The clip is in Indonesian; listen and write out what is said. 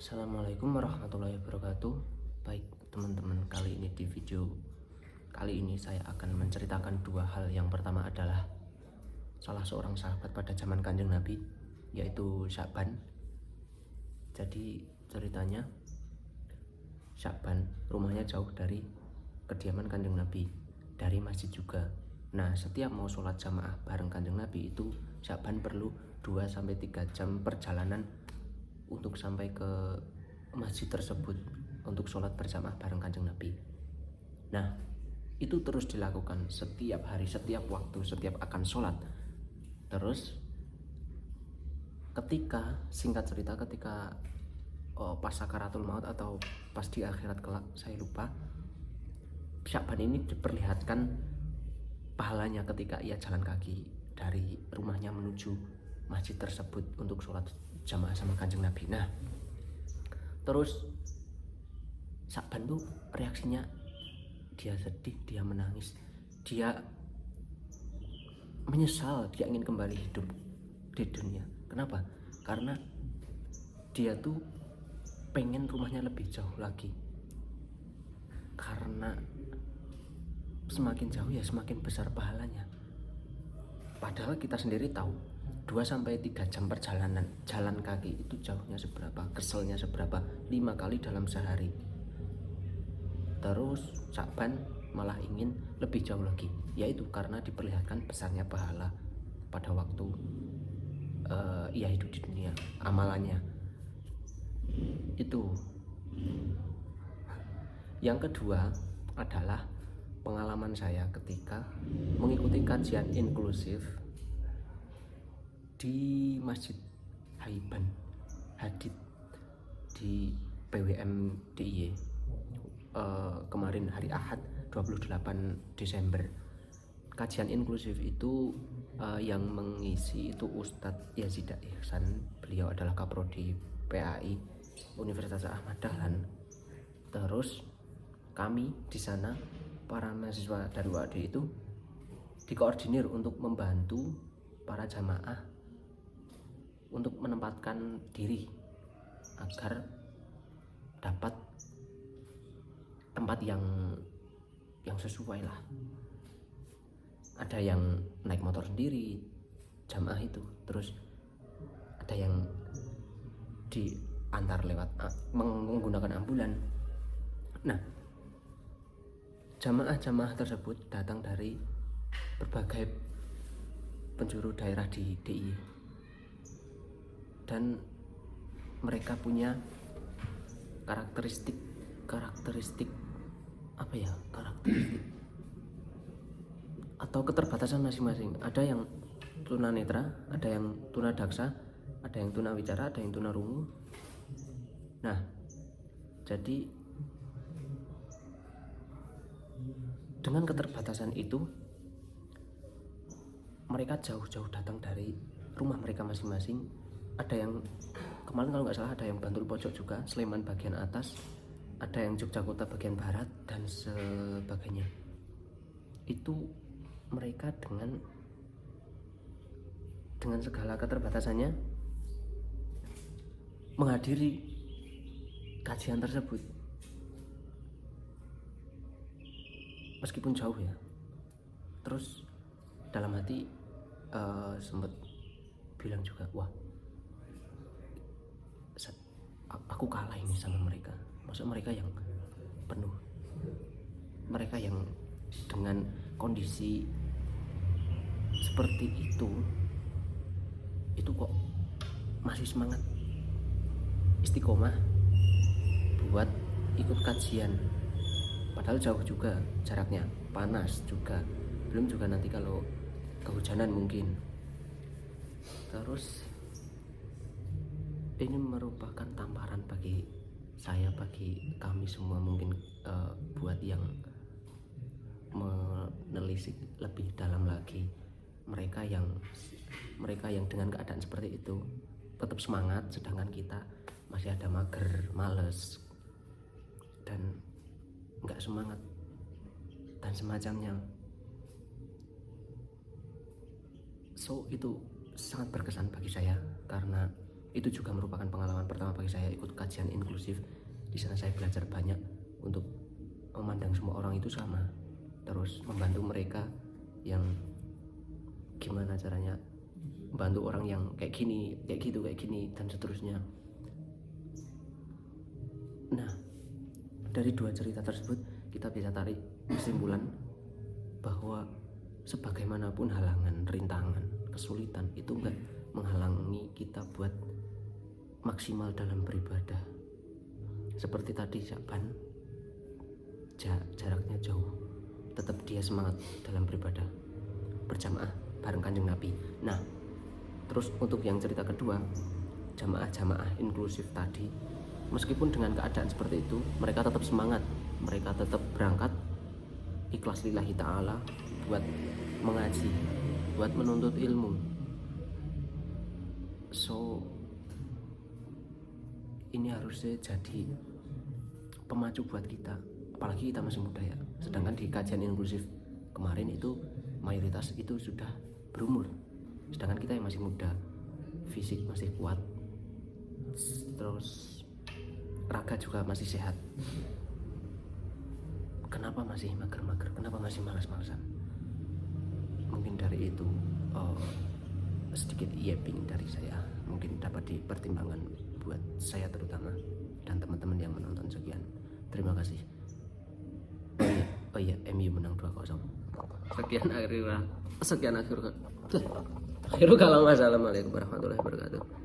Assalamualaikum warahmatullahi wabarakatuh. Baik teman-teman, kali ini di video kali ini saya akan menceritakan dua hal. Yang pertama adalah salah seorang sahabat pada zaman Kanjeng Nabi, yaitu Sya'ban. Jadi ceritanya, Sya'ban rumahnya jauh dari kediaman Kanjeng Nabi, dari masjid juga. Nah, setiap mau sholat jamaah bareng Kanjeng Nabi itu Sya'ban perlu 2-3 jam perjalanan untuk sampai ke masjid tersebut untuk sholat berjamaah bareng Kanjeng Nabi. Nah, itu terus dilakukan setiap hari, setiap waktu, setiap akan sholat. Terus singkat cerita, ketika pas sakaratul maut atau pas di akhirat kelak, saya lupa, Sya'ban ini diperlihatkan pahalanya ketika ia jalan kaki dari rumahnya menuju masjid tersebut untuk sholat jamaah sama Kanjeng Nabi. Nah, terus Sya'ban tuh reaksinya, dia sedih, dia menangis, dia menyesal, dia ingin kembali hidup di dunia. Kenapa? Karena dia tuh pengen rumahnya lebih jauh lagi, karena semakin jauh ya semakin besar pahalanya. Padahal kita sendiri tahu 2-3 jam perjalanan jalan kaki itu jauhnya seberapa, keselnya seberapa, 5 kali dalam sehari. Terus Sya'ban malah ingin lebih jauh lagi, yaitu karena diperlihatkan besarnya pahala pada waktu ia hidup di dunia, amalannya itu. Yang kedua adalah pengalaman saya ketika mengikuti kajian inklusif di Masjid Haiban Hadid di PWM DIY kemarin hari Ahad 28 Desember. Kajian inklusif itu yang mengisi itu Ustadz Yazida Ihsan. Beliau adalah Kaprodi PAI Universitas Ahmad Dahlan. Terus kami di sana, para mahasiswa dari UAD itu dikoordinir untuk membantu para jamaah untuk menempatkan diri agar dapat tempat yang sesuai lah. Ada yang naik motor sendiri jamaah itu, terus ada yang diantar lewat menggunakan ambulan. Nah, jamaah-jamaah tersebut datang dari berbagai penjuru daerah di DIY, dan mereka punya karakteristik atau keterbatasan masing-masing. Ada yang tunanetra, ada yang tunadaksa, ada yang tunawicara, ada yang tunarungu. Nah, jadi dengan keterbatasan itu mereka jauh-jauh datang dari rumah mereka masing-masing. Ada yang kemarin kalau nggak salah ada yang Bantul Pojok juga, Sleman bagian atas, ada yang Yogyakarta bagian barat dan sebagainya. Itu mereka dengan segala keterbatasannya menghadiri kajian tersebut, meskipun jauh ya. Terus dalam hati sempat bilang juga, wah, aku kalah ini sama mereka. Maksud mereka yang penuh, mereka yang dengan kondisi seperti itu kok masih semangat istiqomah buat ikut kajian. Padahal jauh juga jaraknya, panas juga, belum juga nanti kalau kehujanan mungkin. Terus ini merupakan tamparan bagi saya, bagi kami semua mungkin, buat yang menelisik lebih dalam lagi. Mereka yang dengan keadaan seperti itu tetap semangat, sedangkan kita masih ada mager, males, dan nggak semangat dan semacamnya. So itu sangat berkesan bagi saya karena Itu juga merupakan pengalaman pertama bagi saya ikut kajian inklusif. Di sana saya belajar banyak untuk memandang semua orang itu sama, terus membantu mereka yang gimana caranya membantu orang yang kayak gini, kayak gitu, kayak gini, dan seterusnya. Nah, dari dua cerita tersebut kita bisa tarik kesimpulan bahwa sebagaimanapun halangan, rintangan, kesulitan itu enggak menghalangi kita buat maksimal dalam beribadah. Seperti tadi Syaban, jaraknya jauh, tetap dia semangat dalam beribadah berjamaah bareng Kanjeng Nabi. Nah, terus untuk yang cerita kedua, jamaah inklusif tadi, meskipun dengan keadaan seperti itu, mereka tetap semangat, mereka tetap berangkat ikhlas lillahi ta'ala buat mengaji, buat menuntut ilmu. So ini harusnya jadi pemacu buat kita, apalagi kita masih muda ya. Sedangkan di kajian inklusif kemarin itu mayoritas itu sudah berumur, sedangkan kita yang masih muda, fisik masih kuat, terus raga juga masih sehat. Kenapa masih mager-mager? Kenapa masih malas-malasan? Mungkin dari itu sedikit yapping dari saya, mungkin dapat dipertimbangkan buat saya terutama dan teman-teman yang menonton. Sekian, terima kasih. Oh iya, MU menang 2-0. Sekian akhir kalau. Assalamualaikum warahmatullahi wabarakatuh.